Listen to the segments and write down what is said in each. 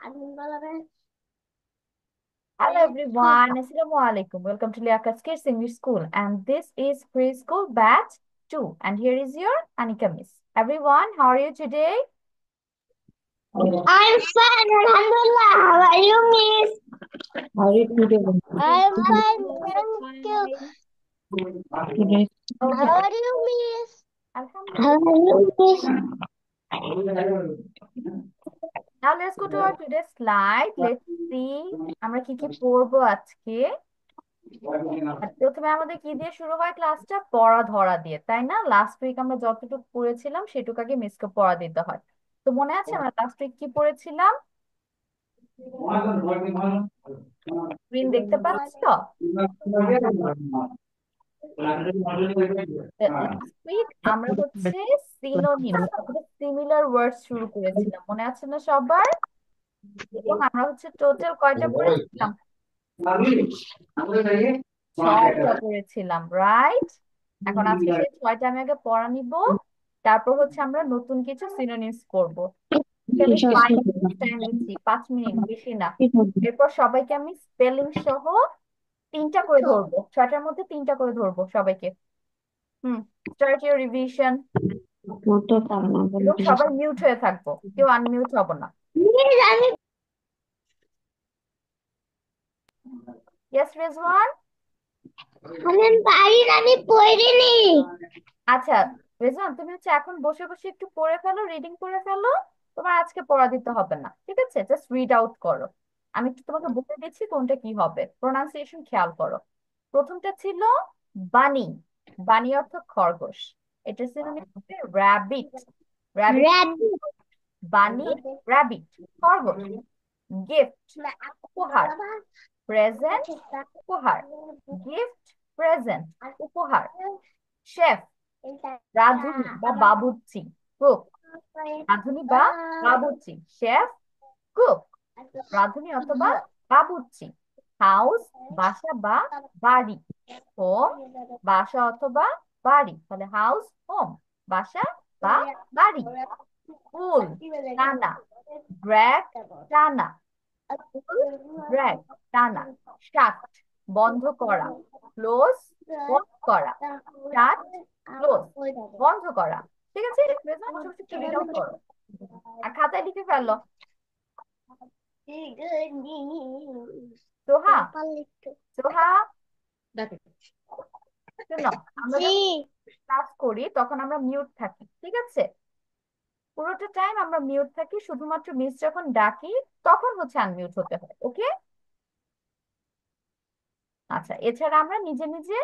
Hello everyone, Assalamu alaikum. Welcome to Liaquat's Kids English School, and this is Preschool Batch 2. And here is your Anika Miss. Everyone, how are you today? I'm fine, Alhamdulillah. How are you, Miss? How are you today? I'm fine, thank you. Fine. Today. How Okay, are you, Miss? How Alhamdulillah. are you, Miss? Now let's go to our today's slide. Let's see আমরা কি কি পড়বো আজকে। আর প্রথমে আমাদের কি দিয়ে শুরু হয় ক্লাসটা? পড়া ধরা দিয়ে, তাই না? লাস্ট উইক আমরা যতটুকু পড়েছিলাম সেটুকু আগে মিসকে পড়া দিতে হয়। তো মনে আছে আমরা লাস্ট উইক কি পড়েছিলাম? স্ক্রিন দেখতে পাচ্ছ? লাস্ট উইক আমরা হচ্ছে সিনোনিমস অথবা সিমিলার ওয়ার্ডস শুরু করেছিলাম, মনে আছে না সবার? এবং আমরা হচ্ছে টোটাল কয়টা পড়েছিলাম? 6টা পড়েছিলাম, রাইট? এখন আজকে সেই 6টা আমি আগে পড়া নিব, তারপর হচ্ছে আমরা নতুন কিছু সিনোনিমস করব। আমি 5 মিনিট টাইম দিচ্ছি, 5 মিনিট, বেশি না। এরপর সবাইকে আমি স্পেলিং সহ 3টা করে ধরবো, 6টার মধ্যে 3টা করে ধরবো সবাইকে। Start your revision. এবং সবাই মিউট হয়ে থাকবো, কেউ আনমিউট হব না। ইয়েস রেজওয়ান। আমি পড়িনি। আচ্ছা রেজওয়ান, তুমি হচ্ছে এখন বসে বসে একটু পড়ে ফেলো, রিডিং করে ফেলো। তোমার আজকে পড়া দিতে হবে না, ঠিক আছে? জাস্ট রিড আউট করো। আমি একটু তোমাকে বলে দিচ্ছি কোনটা কি হবে, প্রোনাউন্সিয়েশন খেয়াল করো। প্রথমটা ছিল বানি। বানি অর্থ খরগোশ। এটা সিনোনিম হবে র্যাবিট। র্যাবিট, বানি, র্যাবিট, খরগোশ। গিফট, উপহার। প্রেজেন্ট, উপহার। গিফট, প্রেজেন্ট, উপহার। শেফ, রাঁধুনি বা বাবুর্চি, কুক। রাঁধুনি বা বাবুর্চি, শেফ, কুক। রাঁধুনি অথবা বাবুর্চি। হাউস, বাসা বা বাড়ি। হোম, বাসা অথবা বাড়ি, তাহলে হাউস, হোম, বাসা বা বাড়ি। পুল, টানা। ড্র্যাগ, টানা। পুল, ড্র্যাগ, টানা। শাট, বন্ধ করা। ক্লোজ, বন্ধ করা। শাট, ক্লোজ, বন্ধ করা। ঠিক আছে, রেজওয়ান বসে বসে একটু রিড আউট করো আর খাতায় লিখে ফেলো। সোহা, সোহা, শোনো, আমরা যখন ক্লাস করি তখন আমরা মিউট থাকি, ঠিক আছে? পুরোটা টাইম আমরা মিউট থাকি, শুধুমাত্র মিস যখন ডাকি তখন হচ্ছে আনমিউট হতে হয়, ওকে? আচ্ছা, এছাড়া আমরা নিজে নিজে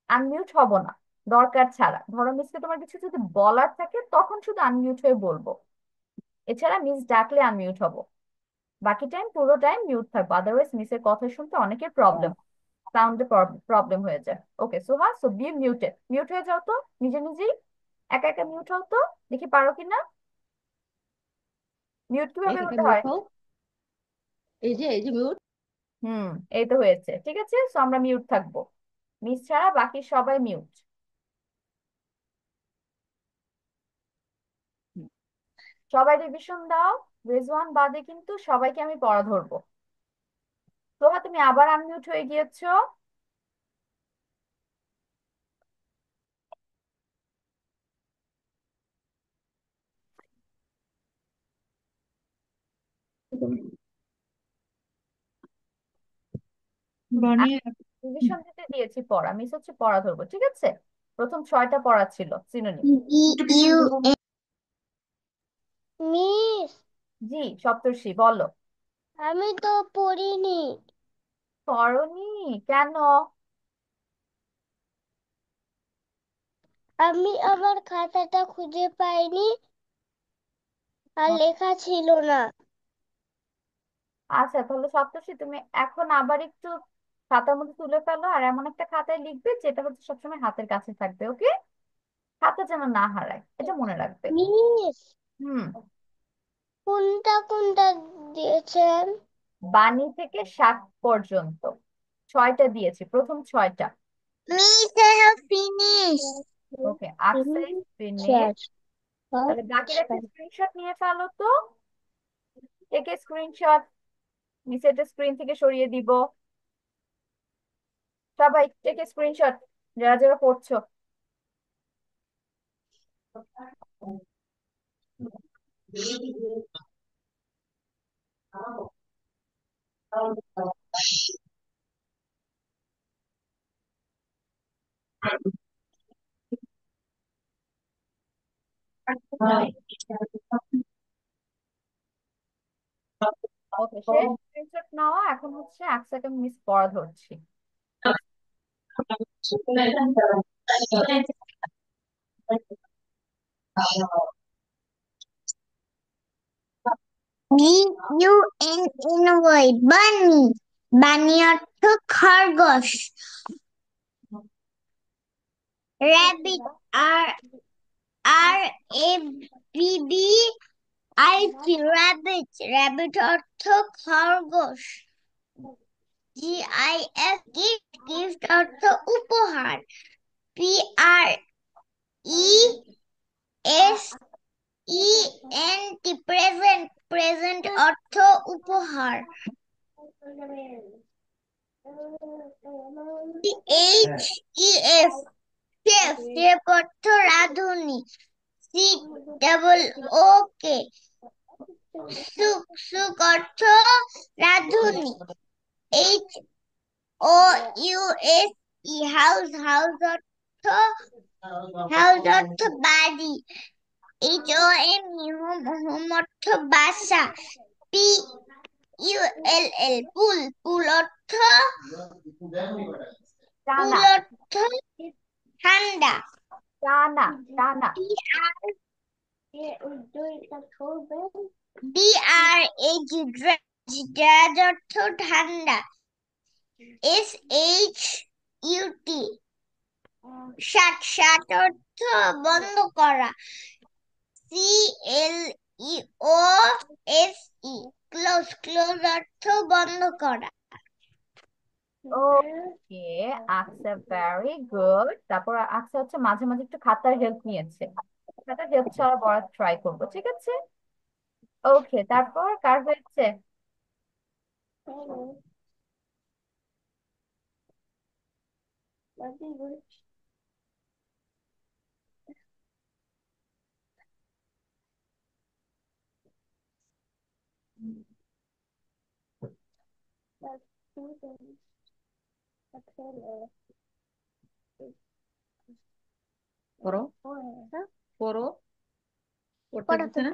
আনমিউট হব না দরকার ছাড়া। ধরো মিসকে তোমার কিছু যদি বলার থাকে তখন শুধু আনমিউট হয়ে বলবো, এছাড়া মিস ডাকলে আনমিউট হব। বাকি টাইম পুরো টাইম মিউট থাকবো, আদারওয়াইজ মিসের কথা শুনতে অনেকের প্রবলেম, সাউন্ডে প্রবলেম হয়ে যায়। ওকে সোহা, সো বি মিউটেড। মিউট হয়ে যাও তো নিজে নিজেই, একা একা মিউট হও তো, দেখি পারো কিনা। মিউট কিভাবে হতে হয়? এই যে মিউট। হুম, এই তো হয়েছে, ঠিক আছে। সো আমরা মিউট থাকবো, মিস ছাড়া বাকি সবাই মিউট। সবাই রিভিশন দাও, রেজওয়ান বাদে কিন্তু সবাইকে আমি পড়া ধরবো। সোহা, তুমি আবার আনমিউট হয়ে গিয়েছো। বনি রিভিশন দিতে দিয়েছি পড়া, মিস হচ্ছে পড়া ধরবো, ঠিক আছে? প্রথম 6টা পড়া ছিল সিনোনিম। মিস, জি সপ্তর্ষি, বলো। আমি তো পড়িনি। পড়নি কেন? আমি আমার খাতাটা খুঁজে পাইনি আর লেখা ছিল না। আচ্ছা তাহলে সপ্তর্ষি, তুমি এখন আবার একটু খাতার মধ্যে তুলে ফেলো আর এমন একটা খাতায় লিখবে যেটা হচ্ছে সবসময় হাতের কাছে থাকবে, ওকে? খাতা যেন না হারায়, এটা মনে রাখবে। মিস, হুম। কোনটা কোনটা দিয়েছেন? বাণী থেকে শাক পর্যন্ত 6টা দিয়েছি, প্রথম 6টা। Miss, I have finished. Okay, আকসেস ফিনিশ। তাহলে বাকির একটা স্ক্রিনশট নিয়ে ফেলো তো। Take a screenshot. নিচে একটা স্ক্রিন থেকে সরিয়ে দিব। সবাই টেক এ স্ক্রিনশট, যারা যারা পড়ছো। ওকে, শেষ স্ক্রিনশট নেওয়া। এখন হচ্ছে আকসাকে মিস পড়া ধরছি। BUNNY বানি। বানি অর্থ খরগোশ। র্যাবিট আর R A BD IT rabbit. Rabbit অর্থ খরগোশ। GIF gift. গিফট অর্থ উপহার। PRESENT present. প্রেজেন্ট অর্থ উপহার। CHEF chef. শেফ অর্থ রাঁধুনি। SOOK সুক। সুক অর্থ রাঁধুনি। HOUSE house. হাউস অর্থ বাড়ি। HOME হোম অর্থ বাসা। PULL pull. পুল অর্থ টানা ঠান্ডা। টানা টানা। DRAG ড্রাজ অর্থ ঠান্ডা। SHUT শাট। শাট অর্থ বন্ধ করা। CLOSE close. ক্লোজ অর্থ বন্ধ করা। ওকে, আকসা ভেরি গুড। তারপর আকসা হচ্ছে মাঝে মাঝে একটু খাতার হেল্প নিয়েছে। খাতার হেল্প ছাড়া পড়ার ট্রাই করবো, ঠিক আছে? ওকে, তারপর কার হয়েছে? পড়ো পড়ো, পড়তে পড়া দিচ্ছে না।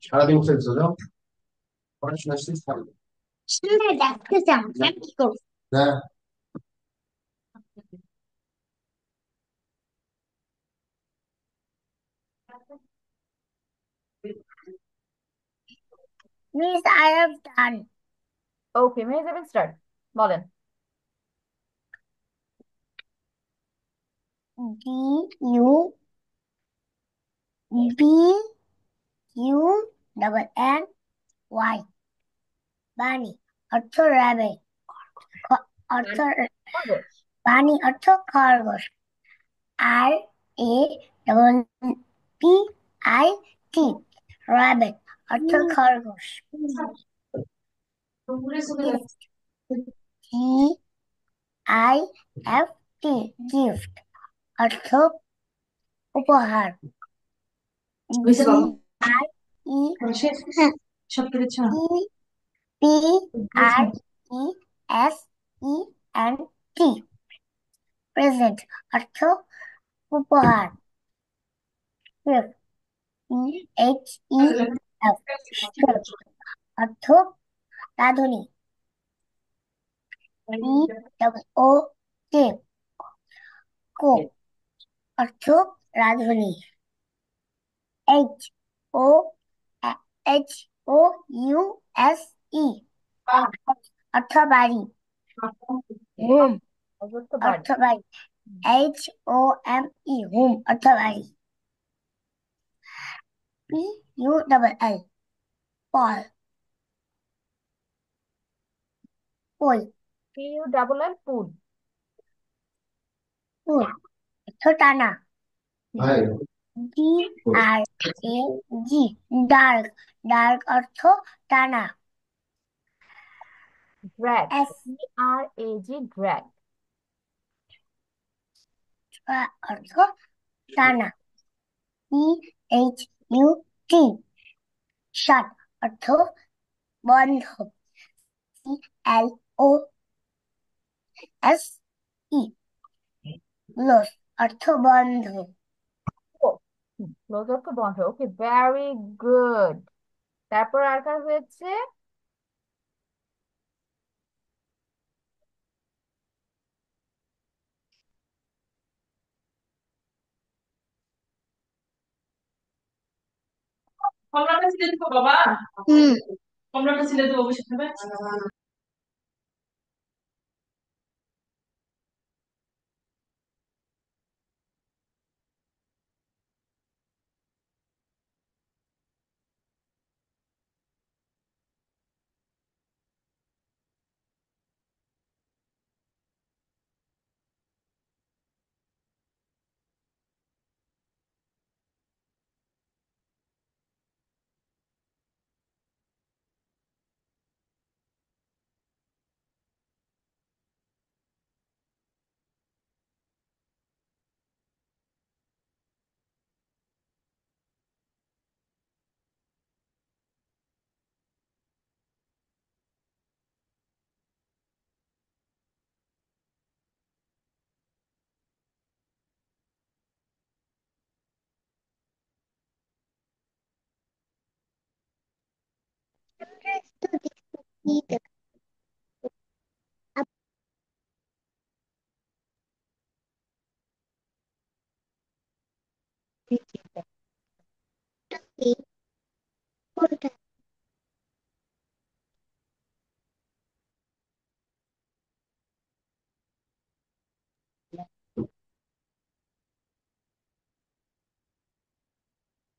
সারাদিন খেলছো যাও, পড়াশোনা শেষ থাকবে। সামনে দেখতে চাও না কি করবো? হ্যাঁ, Miss, I have done. Okay, Mehjabin start, বলেন। BUNNY বানি অর্থ rabbit। অর্থ খরগোশ। বানি অর্থ খরগোশ। RABBIT rabbit অর্থ খরগোশ। GIFT গিফট অর্থ উপহার। হয়েছে বাবা আর ই শেষ সব কেটেছ P R E S E N T present অর্থ উপহার। গিফট এইচ ই এফ অর্থ রাঁধুনি। ই ডবল ও কে কোক অর্থ রাঁধুনি। H O H O U S E অর্থ বাড়ি। হোম অবশ্য বাড়ি। অর্থ বাড়ি। H O M E home অর্থ বাড়ি। P U double L pull pole PULL pull. Pull অর্থ টানা। ভাই D R A G dark dark অর্থ টানা। ড্র্যাগ। S DRAG drag. অর্থ টানা। E H U T shut অর্থ বন্ধ। C L O S E close অর্থ বন্ধ। ক্লোজ অর্থ বন্ধ। ওকে, ভেরি গুড। তারপর আর কার হয়েছে? কমলাটা ছিলে দিব বাবা হুম কমলাটা ছিলে দেবো বসে খাবে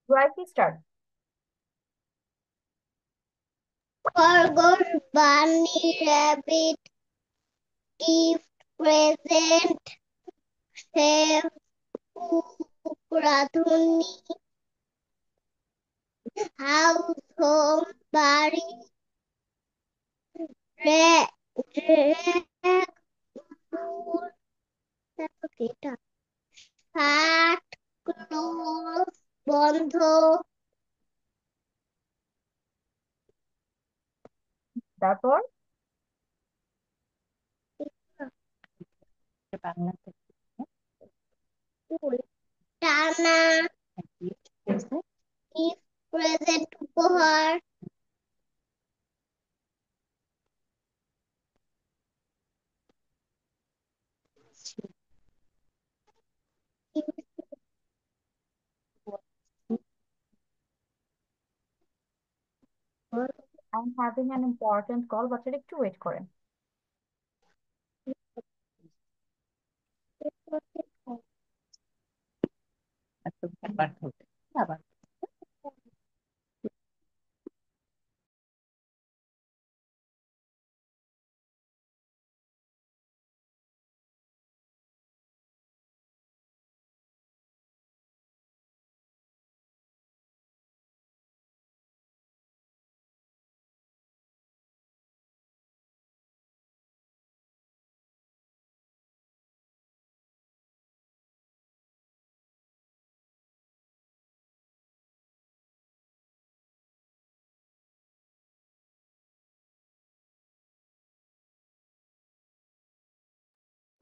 ড্রাইভ স্টার্ট। খরগোশ বানি র্যাবিট গিফট প্রেজেন্ট সেভ রাঁধুনি হাউস হোম বাড়ি ড্র্যাগ পুল শার্ট ক্লোজ বন্ধ। তারপর বাংলাতে টানা গিফট প্রেজেন্ট উপহার। I am having an important call, বাচ্চারা একটু ওয়েট করেন। আবার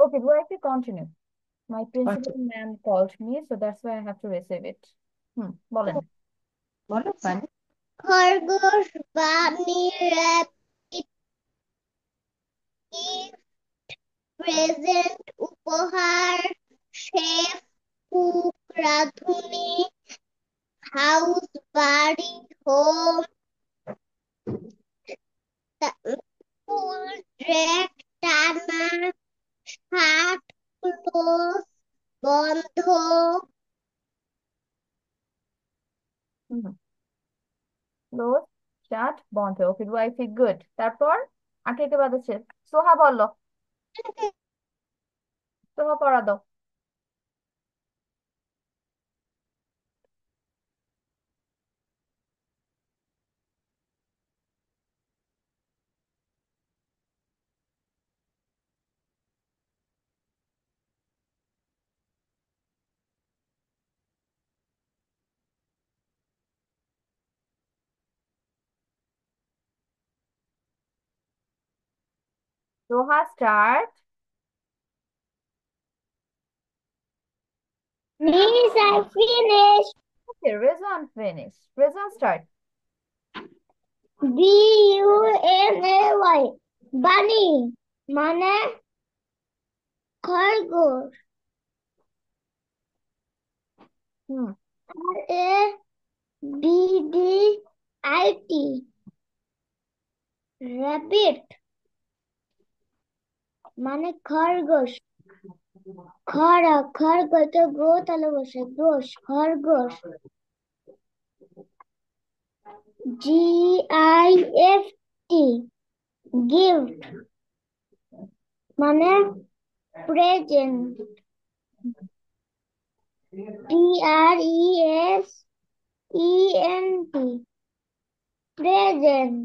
Okay, do I have to continue? My principal ma'am called me, so that's why I have to receive it. বলেন। বলো পানি। খরগোশ, বানি, র‍্যাবিট, প্রেজেন্ট, উপহার, শেফ, কুক, রাঁধুনি, হাউস, বাড়ি, হোম, ফুল, ড্রেক, টানা, শার্ট, ক্লোজ, বন্ধ। ক্লোজ, শার্ট, বন্ধ। ওকে, ডু আই ফিল গুড? তারপর আর কে কে বাদ আছে? সোহা বলো, সোহা পড়া দাও। Soha start. Miss, I finished. Okay, Rezwan finish. Rezwan start. BUNAY, bunny মানে খরগোশ। হুম RABBIT, র‍্যাবিট মানে খরগোশ। খরগোশ তো গো তাহলে বসে গোশ, খরগোশ। GIFT, গিফট মানে প্রেজেন্ট। PRESENT, প্রেজেন্ট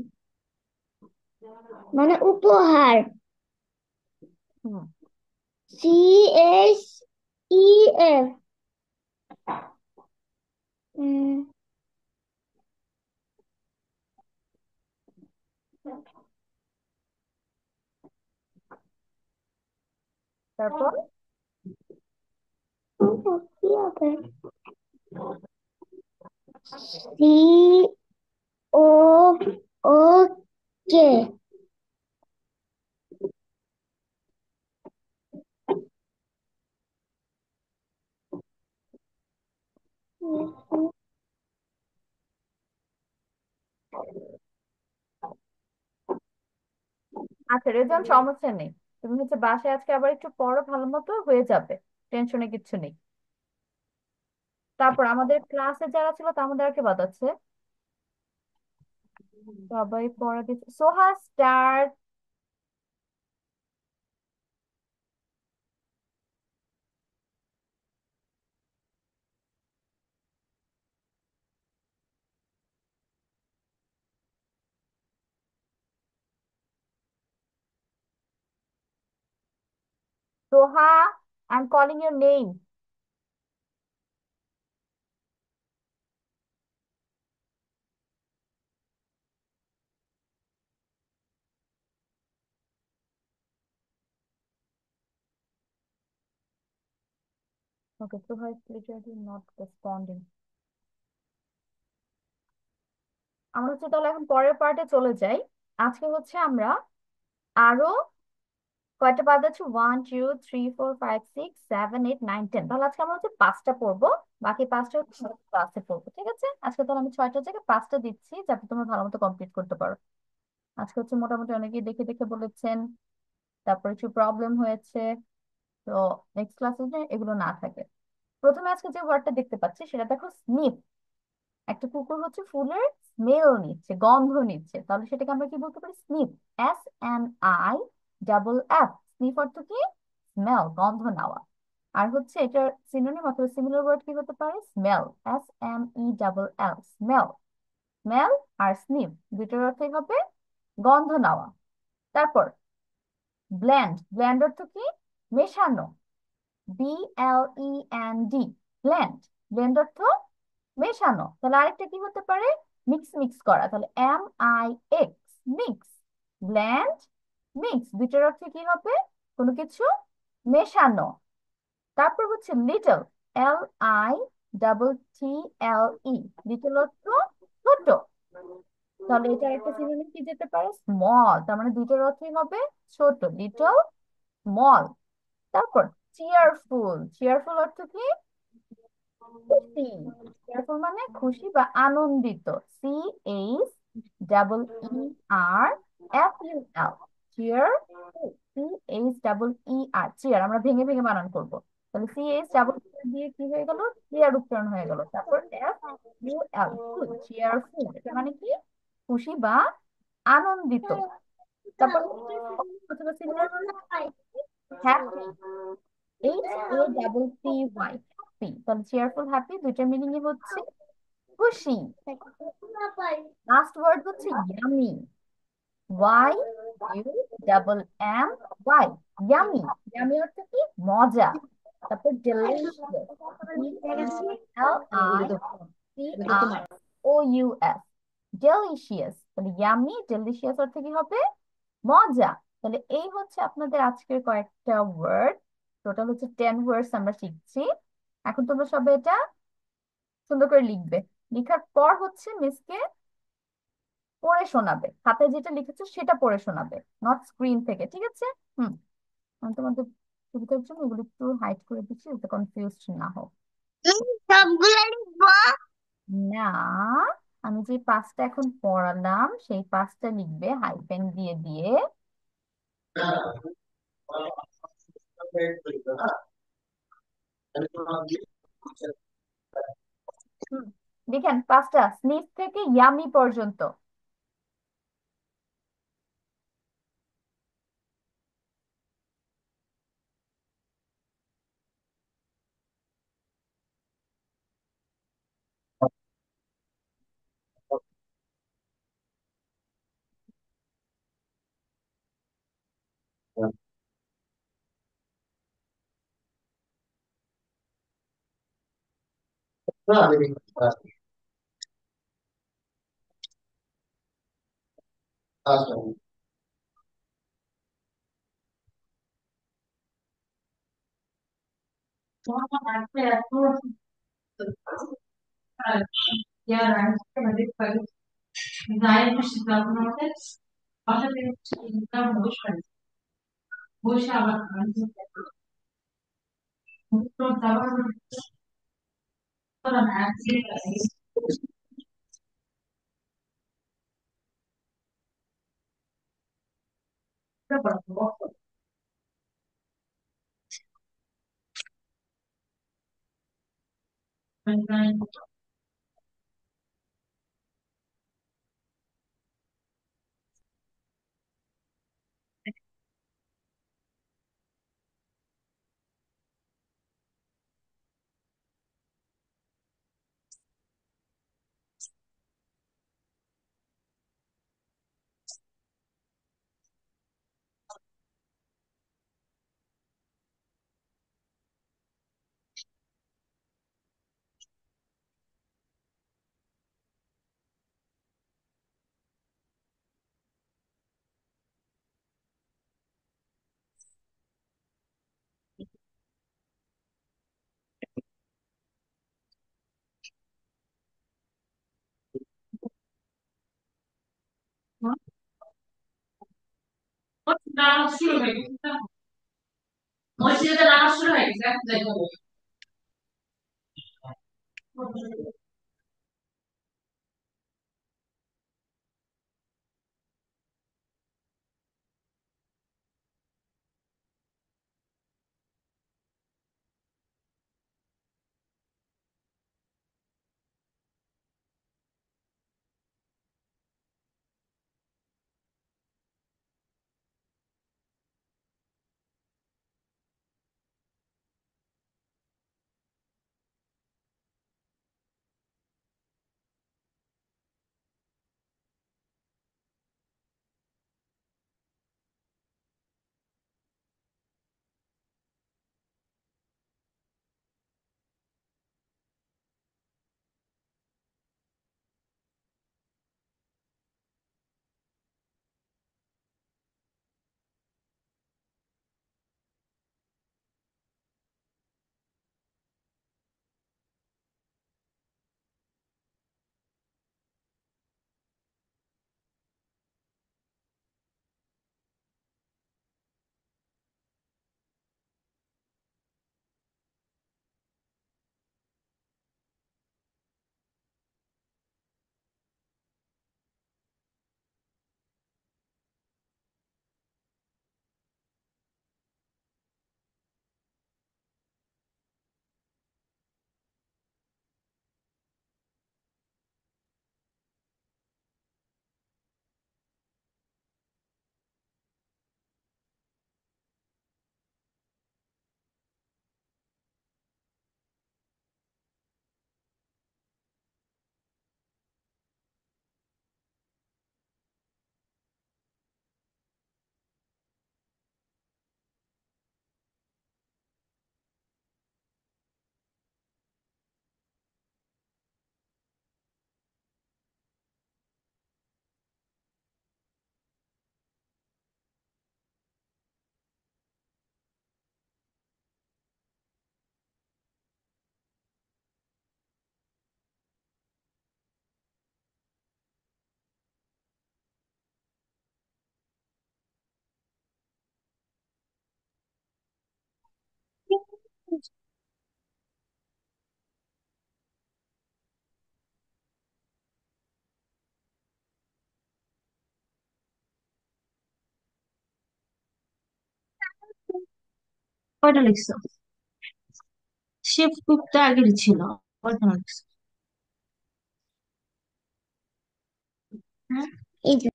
মানে উপহার। হুম CHEF, তারপর কি হবে? COOK, আচ্ছা রেজওয়ান, সমস্যা নেই। তুমি হচ্ছে বাসায় আজকে আবার একটু পড়ো, ভালো মতো হয়ে যাবে। টেনশনে কিচ্ছু নেই। তারপর আমাদের ক্লাসে যারা ছিল তার মধ্যে আর কে বাদ আছে? সবাই পড়া দিচ্ছে। Soha start. Soha, I am calling your name. Okay, Soha is literally not responding. আমরা হচ্ছে তাহলে এখন পরের পার্টে চলে যাই। আজকে হচ্ছে আমরা আরো কয়টা বাদ আছে? 1 2 3 4 5 6 7 8 9 10। তাহলে আজকে আমরা হচ্ছে 5টা পড়বো। বাকি 5টা হচ্ছে ক্লাসে পড়বো, ঠিক আছে? আজকে তাহলে আমি 6টার জায়গায় 5টা দিচ্ছি, যাতে তোমরা ভালো মতো কমপ্লিট করতে পারো। আজকে হচ্ছে মোটামুটি অনেকেই দেখে দেখে বলেছেন, তারপর একটু প্রবলেম হয়েছে। তো নেক্সট ক্লাসে এগুলো না থাকে। প্রথমে আজকে যে ওয়ার্ডটা দেখতে পাচ্ছি সেটা দেখো, স্নিফ। একটা কুকুর হচ্ছে ফুলের স্মেল নিচ্ছে, গন্ধ নিচ্ছে, তাহলে সেটাকে আমরা কি বলতে পারি? স্নিফ। SNIFF। স্নিফ অর্থ কি? স্মেল, গন্ধ নেওয়া। আর হচ্ছে এটার সিনোনিম অথবা সিমিলার ওয়ার্ড কি হতে পারে? স্মেল। SMELL, smell. স্মেল আর স্নিফ দুটোর অর্থই হবে গন্ধ নেওয়া। তারপর ব্ল্যান্ড। ব্ল্যান্ড অর্থ কি? মেশানো। BLEND, blend. ব্ল্যান্ড অর্থ মেশানো। তাহলে আরেকটা কি হতে পারে? মিক্স। মিক্স করা, তাহলে MIX, মিক্স। ব্ল্যান্ড, মিক্স দুইটার অর্থ কি হবে? কোনো কিছু মেশানো। তারপর হচ্ছে লিটল, LITTLE, লিটল অর্থ ছোট। তাহলে এটার একটা সিনোনিম কি যেতে পারে? স্মল। তার মানে দুটোর অর্থই হবে ছোট, লিটল, স্মল। তারপর চিয়ারফুল, চিয়ারফুল অর্থ কি? খুশি। চিয়ারফুল মানে খুশি বা আনন্দিত। CHEERFUL, চিয়ার, চিয়ার আমরা ভেঙে ভেঙে বানান করবো। তাহলে CH দিয়ে কি হয়ে গেল? চিয়ার উচ্চারণ হয়ে গেল। তারপর FUL, চিয়ারফুল, এটা মানে কি? খুশি বা আনন্দিত। তারপর অথবা সিমিলার হ্যাপি, HAPPY, হ্যাপি। তাহলে চেয়ারফুল, হ্যাপি দুইটার মিনিং হচ্ছে খুশি। লাস্ট ওয়ার্ড হচ্ছে ইয়ামি, YUMMY, ইয়ামি। ইয়ামি অর্থ কি? মজা। তারপর ডেলিশিয়াস, DELICIOUS, ডেলিশিয়াস। তাহলে ইয়ামি, ডেলিশিয়াস অর্থ কি হবে? মজা। তাহলে এই হচ্ছে আপনাদের আজকের কয়েকটা ওয়ার্ড। টোটাল হচ্ছে 10 ওয়ার্ডস আমরা শিখছি। এখন তোমরা সবাই এটা সুন্দর করে লিখবে। লিখার পর হচ্ছে মিসকে পড়ে শোনাবে, খাতায় যেটা লিখেছো সেটা পড়ে শোনাবে, নট স্ক্রিন থেকে, ঠিক আছে? হুম। আমি তোমাদের সুবিধার জন্য এগুলো একটু হাইড করে দিচ্ছি যাতে কনফিউজড না হোক। সবগুলো লিখবো। না, আমি যে পাঁচটা এখন পড়ালাম সেই পাঁচটা লিখবে হাইফেন দিয়ে দিয়ে। হুম, লিখেন পাঁচটা স্নিফ থেকে ইয়ামি পর্যন্ত। Ja, nein, ich glaube noch jetzt. Außerdem ich glaube, wo ich aber নামাজ শুরু হয়ে গেছে মসজিদে নামাজ শুরু হয়ে গেছে দেখো কয়টা লিখছো? শেফ কুকটা আগের ছিল, কয়টা লিখছো? হ্যাঁ, এই যে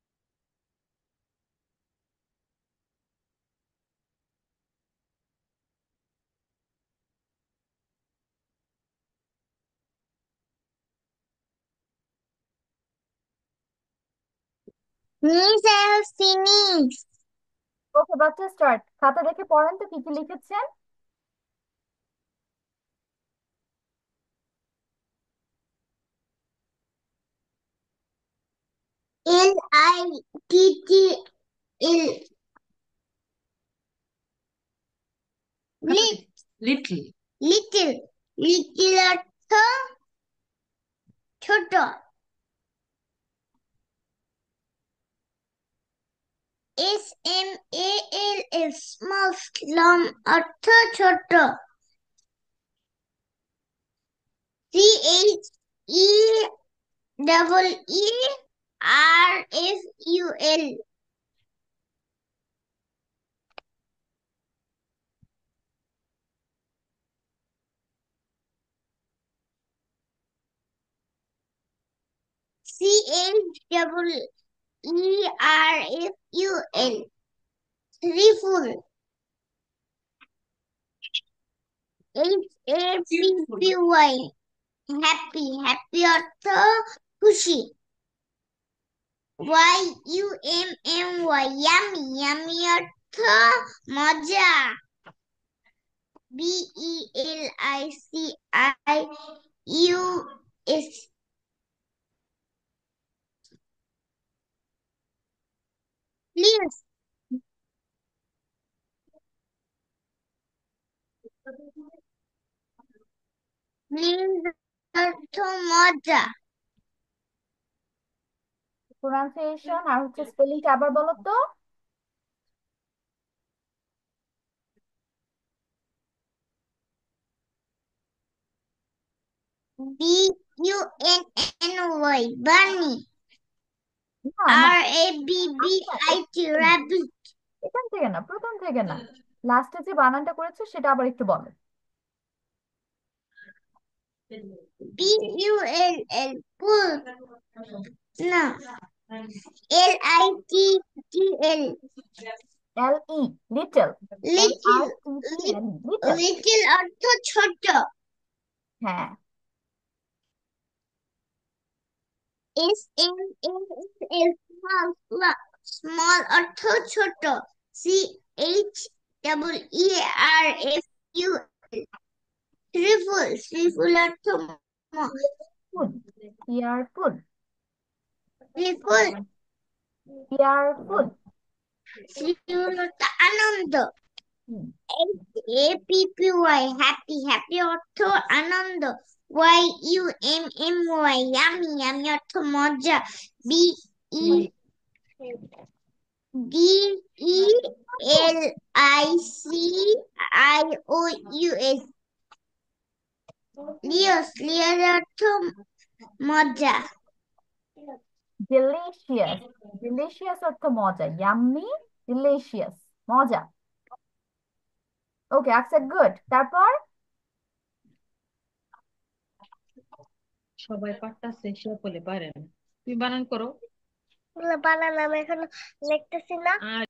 মিস আই হ্যাভ ফিনিশ ওকে বাচ্চা, স্টার্ট। খাতা দেখে পড়েন তো কি কি লিখেছেন। LITTL little. লিটল লিটল অর্থ ছোট SMALL স্মল স্লম অর্থ ছোট CHERFUL CHEERFUL থ্রিফুল HAPPY happy happy অর্থ খুশি YUMMY ইয়ামি ইয়ামি অর্থ মজা BELICIUS প্লিজ প্লিজ অর্থ মজা প্রোনাউন্সিয়েশন আর হচ্ছে স্পেলিংটা আবার বলো তো। BUNNY বানি না না, আচ্ছা, RABBIT rabbit এখান থেকে না, প্রথম থেকে না, লাস্টে যে বানানটা করেছো সেটা আবার একটু বলো। PULL পুল না LITTL LE little, little LITTL little. Little অর্থ ছোট হ্যাঁ, SMALL স্মল অর্থ ছোট CHEERFUL ত্রিফুল অর্থ ফুল, কেয়ারফুল, ত্রিফুল কেয়ারফুল। ত্রিফুল অর্থ আনন্দ HAPPY হ্যাপি হ্যাপি অর্থ আনন্দ YUMMY ইয়ামি ইয়ামি অর্থ মজা DELICIOUS লিওস লিওস অর্থ মজা ডিলিশিয়াস, ডিলিশিয়াস অর্থ মজা, ইয়াম্মি, ডিলিশিয়াস মজা। ওকে আচ্ছা, গুড। তারপর সবাই পারতাছে, সে বলে পারে না। তুমি বানান করো। বানালাম এখন লিখতেছি না আর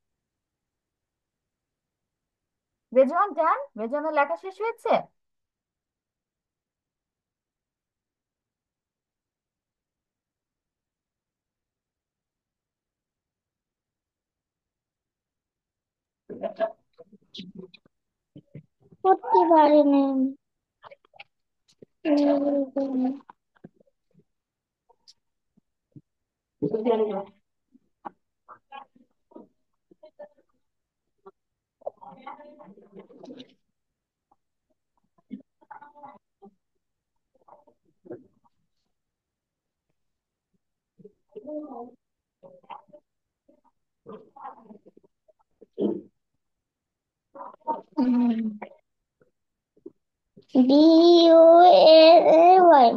রেজওয়ান যান, রেজওয়ানের লেখা শেষ হয়েছে। করতে পারিনি DULAY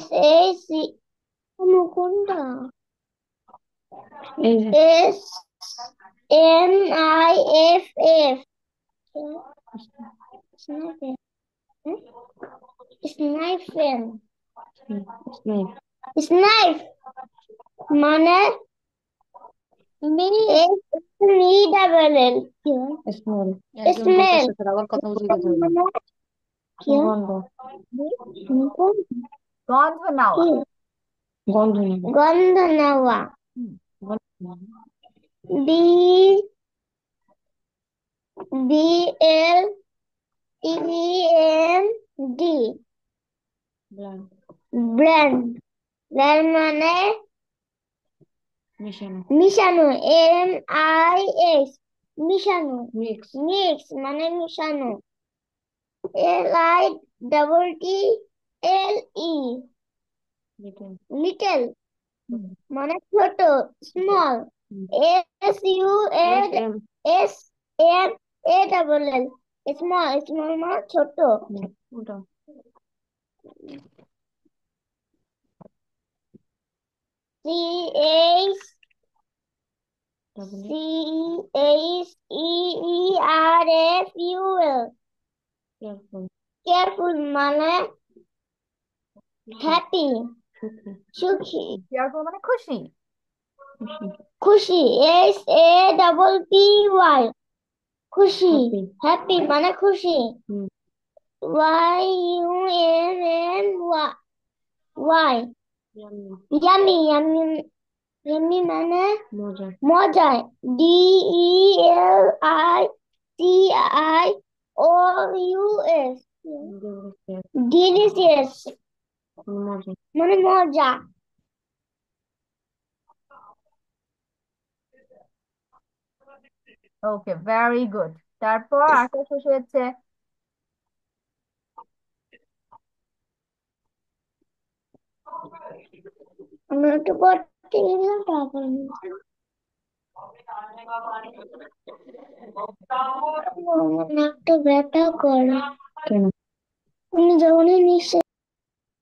SAC কোনটা? এই যে SNIFF স্নাইফেন স্নেক স্নাইফ মানে SNELL কি হয়? স্মেল একজন স্মেল বলতেছে তার আবার কথা বুঝে গেছে মানে কি হয়? গন্ধ গন্ধ নেওয়া। কি? গন্ধ নেই গন্ধ নেওয়া hmm, B BLEND blend brand brand মানে মিশানো মিশানো MIX মিশানো মিক্স মিক্স মানে মিশানো LITTLE লিটল লিটল হুম। মানে ছোট small S M SUNSMALL small small মানে ছোট ওটা CH double CHEERFUL careful careful মানে হ্যাপি সুখী সুখী cheerful মানে খুশি। খুশি খুশি SAPPY খুশি হ্যাপি হ্যাপি মানে খুশি hmm YUMMY yummy yummy yummy yummy মানে মজা মজা DELICIOUS ডিলিশিয়াস মজা মানে মজা ওকে, ভেরি গুড। তারপর আশা শেষ হয়েছে। আমি একটু পড়তে গেলাম তারপর আমার একটা ব্যথা করে কেন আমি যখনই নিঃশ্বাস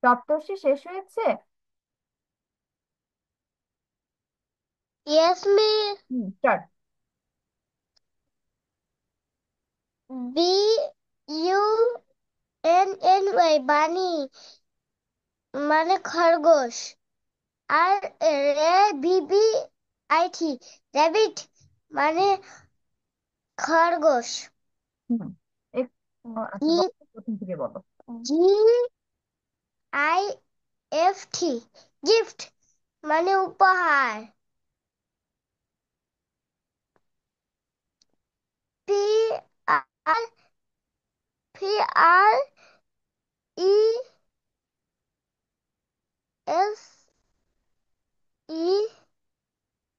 সপ্তর্ষি শেষ হয়েছে। Yes, me. স্টার্ট। BUNNY বানি মানে খরগোশ আর RABBIT র্যাবিট মানে খরগোশ হুম, আচ্ছা, জি বলো, প্রথম থেকে বলো। GIFT গিফট মানে উপহার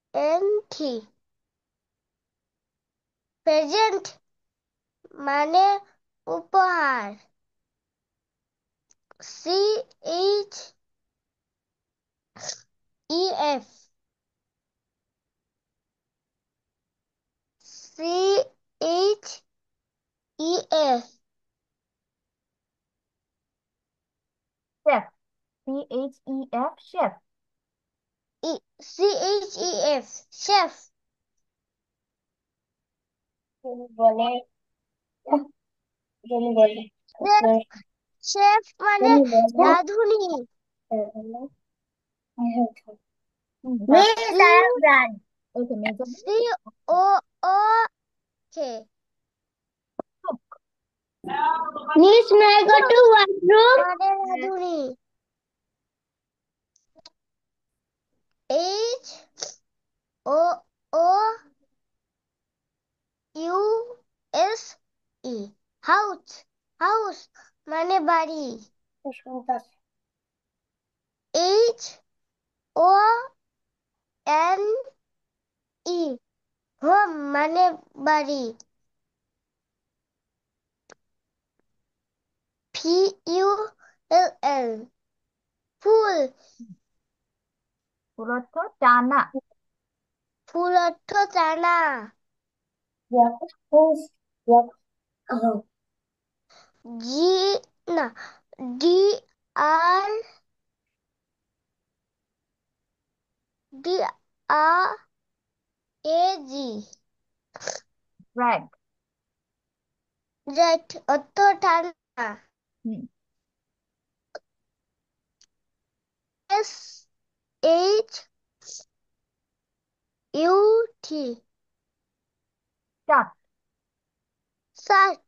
PRESENT প্রেজেন্ট মানে উপহার CHEF CHEF chef, CHEF, chef. CHEF chef বলে বলে শেফ মানে রাঁধুনি মিস আয়ারব্রান ওকে, মেজর। COO কে miss may I go to washroom মানে রাঁধুনি HOUSE হাউস হাউস মানে বাড়ি HONE হোম মানে বাড়ি FULL ফুল ফুল অর্থ টানা। ফুল অর্থ টানা জি না DRGH DRAG ড্র্যাগ। জেট অর্থ ঠান্ডা। হুম। SHUT শাট। শাট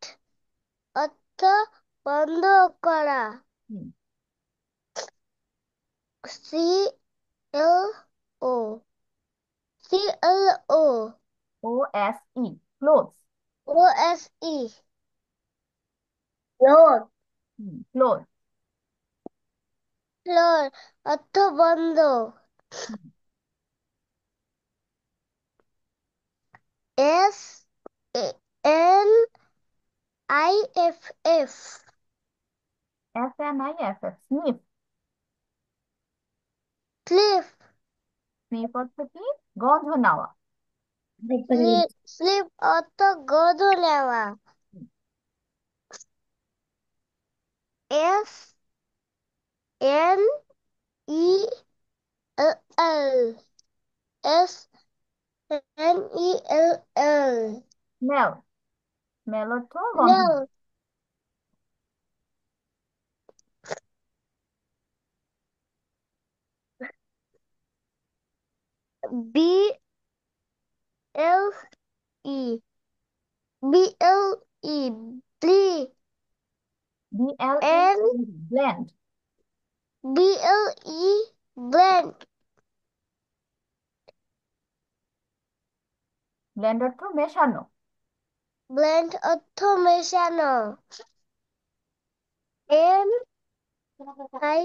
অর্থ বন্ধ করা। Hmm. CLO CLO OSE close. OSE close close. Close অর্থ বন্ধ। SNIFF SNIFF sniff. Slip sniff অর্থ কি? গন্ধ নেওয়া। স্লিপ অর্থ গধ নেওয়া। SNELL SNELL smell. স্মেল অর্থ গন্ধ নেওয়া। No BLE BLE Blee BLE and blend. BLE blend blend অর্থ মেশানো। blend অর্থ মেশানো। N I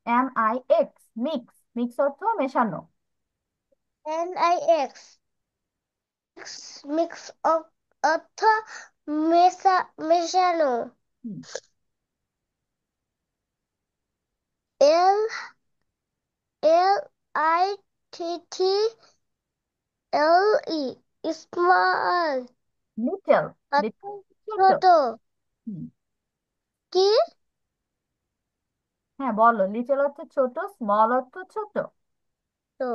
MIX mix. Mix অর্থ মেশানো। NIX মিক্স অর্থ মেশানো। হুম। LITTLE small little. অর্থ লিটল ছোট। ছোট। হুম। কি হ্যাঁ বলো, লিটল অর্থ ছোট, স্মল অর্থ ছোট। তো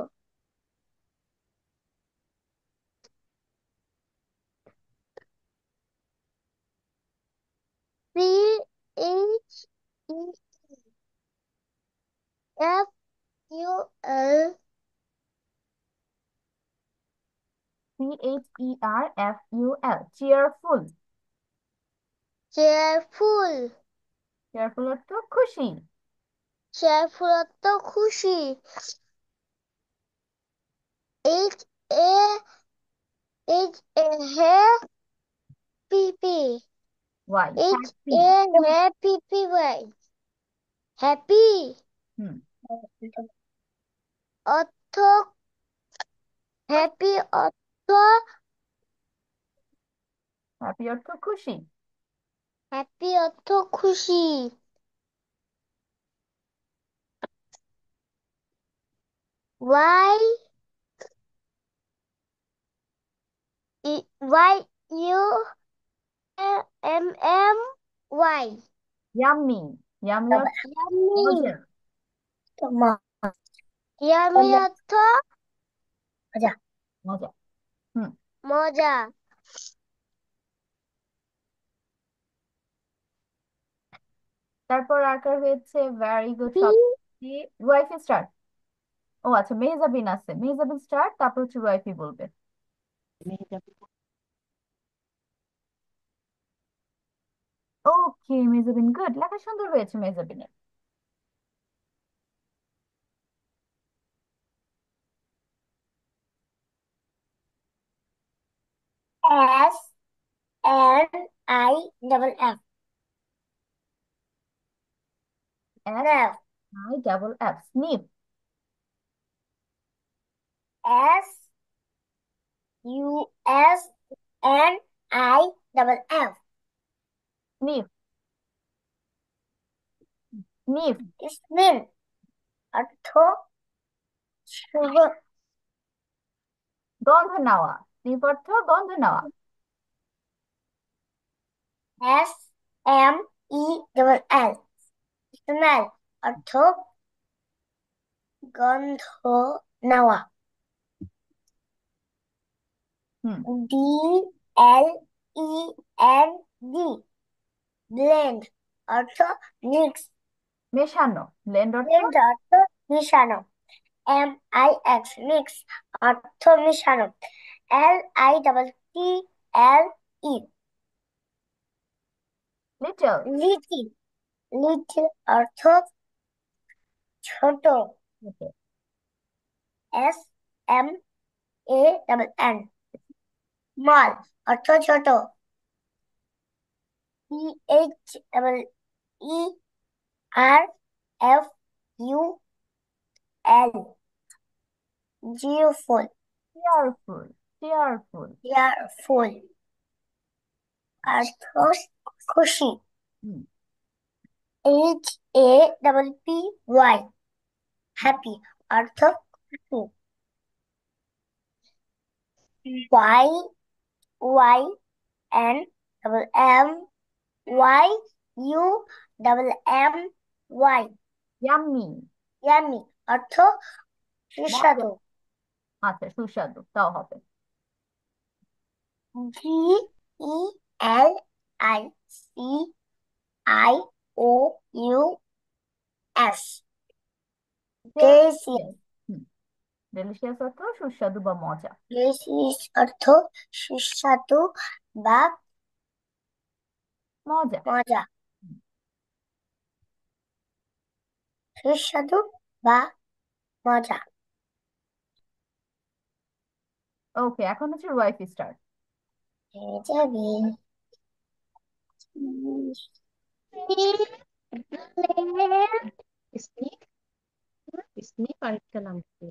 CHEFUL CHERFUL cheerful. Cheerful cheerful অর্থ খুশি। চেয়ারফুল অর্থ খুশি। HA happy Y happy. HAPPY happy hmm. অর্থ হ্যাপি অর্থ হ্যাপি অর্থ খুশি। হ্যাপি অর্থ খুশি। YUMMY yummy. ইয়াম্মি অর্থ ইয়াম্মি মজা। ইয়াম্মি অর্থ মজা। হুম। মজা। তারপর আকার হয়েছে ভেরি গুড সব। ওয়াইফি স্টার্ট। ও আচ্ছা, মেহজাবিন আছে, মেহজাবিন স্টার্ট, তারপর হচ্ছে ওয়াইফি বলবে। ওকে মেহজাবিন, গুড, লেখা সুন্দর হয়েছে মেহজাবিনের। SNIFF S I double F snip. SUSNIFF sniff. Sniff. Sniff অর্থ শুভ। গন্ধ নেওয়া। স্নিফ অর্থ গন্ধ নেওয়া। ডাবল এল স্মেল অর্থ গন্ধ নেওয়া। Hmm D L E N D blend অর্থ মিক্স। মেশানো। ব্লেন্ড অর্থ ব্লেন্ড অর্থ মিশানো। এম আই এক্স মিক্স অর্থ মিশানো। L I double T L E little. Little little অর্থ ছোট। S M A double N small অর্থ ছোট। P H double E R F U L জিওফুল cheerful cheerful কেয়ারফুল অর্থ খুশি। Hmm H A double P Y happy অর্থ খুশি। Y Y N double M Y U double M Y yummy yummy অর্থ মজা। সুস্বাদু। আচ্ছা সুস্বাদু তাও হবে। G E L I C I O U S delicious. delicious hmm delicious অর্থ সুস্বাদু বা মজা। ডেলিশিয়াস অর্থ সুস্বাদু বা মজা। মজা। সুস্বাদু বা মজা। ওকে এখন হচ্ছে ওয়াইফ স্টার্ট। যাবে স্নিক স্নিক আরেকটা নাম কি?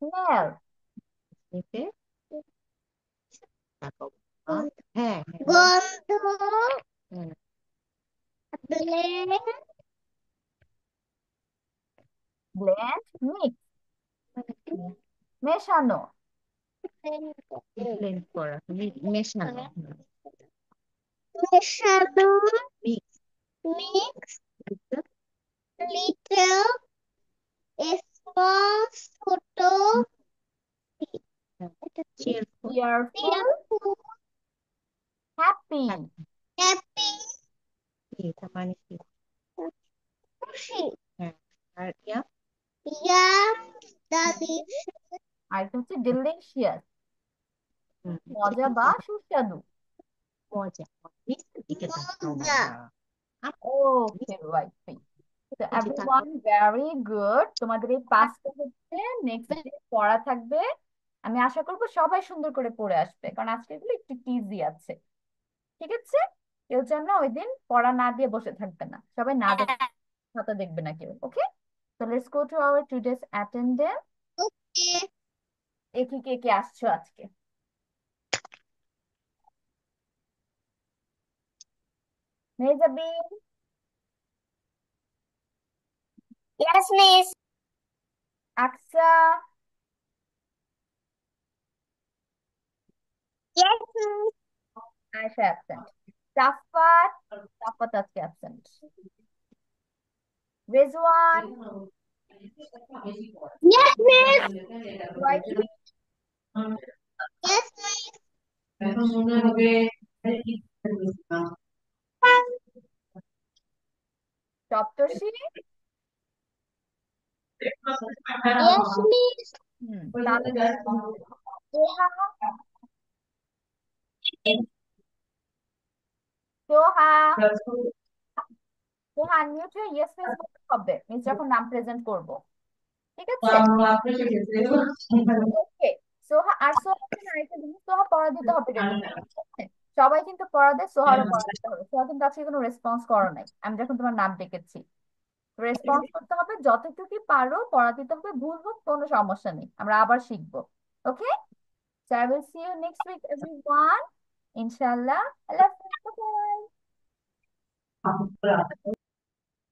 স্মেল স্নিপে হ্যাঁ হ্যাঁ গন্ধ হ্যাঁ ব্লেন্ড ব্লেন্ড মিক্স মেশানো ব্লেন্ড করা মেশানো মেশানো মিক্স মিক্স লিটল স্মল ছোট cheerful cheerful happy হ্যাপি এটা মানে কি? খুশি। হ্যাঁ আর ইয়া ইয়াম delicious আর এটা হচ্ছে delicious মজা এটা বা কি? সুস্বাদু। মজা মিক্স দিকে তাকাও মজা। বাবা ওকে রাইট তো এই যে এভরিওয়ান ভেরি গুড। তোমাদের এই পাঁচটা হচ্ছে নেক্সট ডে পড়া থাকবে। আমি আশা করবো সবাই সুন্দর করে পড়ে আসবে কারণ আজকে এগুলো একটু ইজি আছে। ঠিক আছে কেউ যেন ওই দিন পড়া না দিয়ে বসে থাকবে না, সবাই না দেখে খাতা দেখবে না কেউ। ওকে তো let's go to our today's attendance. দেখি কে কে আসছো আজকে। Mehazabien, Yes, miss. আকসা, Yes, miss. আয়েশা অ্যাবসেন্ট, সাফাত, সাফাত আজকে absent, Rezwan, Yes, miss. রাইফি, Yes, miss. সপ্তর্ষি, Yes, miss. তানভীর, সোহা, সোহা, সোহা আনমিউট হয়ে ইয়েস মিস বলতে হবে মিস যখন নাম প্রেজেন্ট করব। ঠিক আছে ওকে সোহা আর সোহা আরেকটা জিনিস, সোহা পড়া দিতে হবে রেগুলার। সবাই কিন্তু পড়া দেয়, সোহারও পড়া দিতে হবে। সোহা কিন্তু আজকে কোনো রেসপন্স করো নাই আমি যখন তোমার নাম ডেকেছি। রেসপন্স করতে হবে, যতটুকু পারো পড়া দিতে হবে, ভুল হোক কোনো সমস্যা নেই, আমরা আবার শিখবো। Okay so I will see you next week everyone ইনশাআল্লাহ। আল্লাহ হাফেজ। Bye.